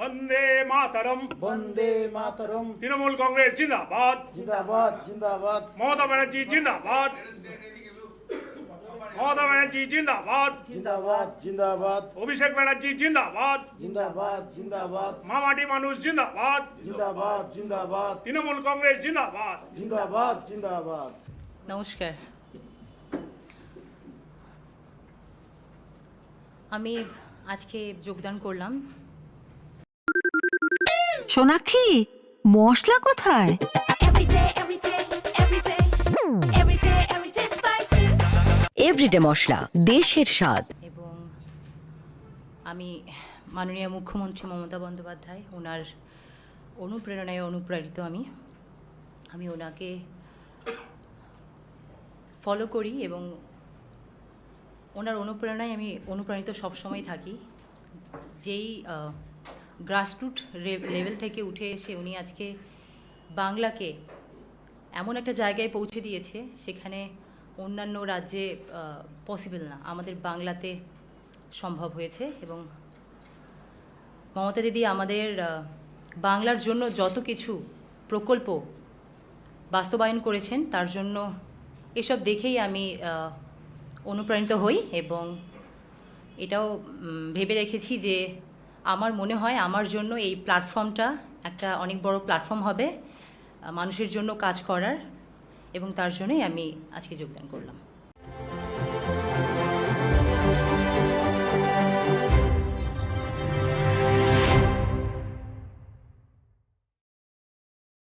वंदे मातरम वंदे मातरम। तृणमूल कांग्रेस जिंदाबाद जिंदाबाद जिंदाबाद। ममता बनर्जी जिंदाबाद ममता बनर्जी जिंदाबाद जिंदाबाद जिंदाबाद। अभिषेक बनर्जी जिंदाबाद जिंदाबाद जिंदाबाद। मामाटी मानुष जिंदाबाद जिंदाबाद जिंदाबाद। तृणमूल कांग्रेस जिंदाबाद जिंदाबाद जिंदाबाद। নমস্কার। আমি আজকে যোগদান করলাম। সোনাক্ষী, মশলা কোথায়? এভরিডে মশলা, দেশের স্বাদ। এবং আমি মাননীয় মুখ্যমন্ত্রী মমতা বন্দ্যোপাধ্যায় ওনার অনুপ্রেরণায় অনুপ্রাণিত। আমি ওনাকে ফলো করি এবং ওনার অনুপ্রেরণায় আমি অনুপ্রাণিত সবসময় থাকি। যেই গ্রাসরুট লেভেল থেকে উঠে এসে উনি আজকে বাংলাকে এমন একটা জায়গায় পৌঁছে দিয়েছে সেখানে অন্যান্য রাজ্যে পসিবল না, আমাদের বাংলাতে সম্ভব হয়েছে। এবং মমতা দিদি আমাদের বাংলার জন্য যত কিছু প্রকল্প বাস্তবায়ন করেছেন তার জন্য এসব দেখেই আমি অনুপ্রাণিত হই এবং এটাও ভেবে রেখেছি যে আমার মনে হয় আমার জন্য এই প্ল্যাটফর্মটা একটা অনেক বড় প্ল্যাটফর্ম হবে মানুষের জন্য কাজ করার, এবং তার জন্যই আমি আজকে যোগদান করলাম।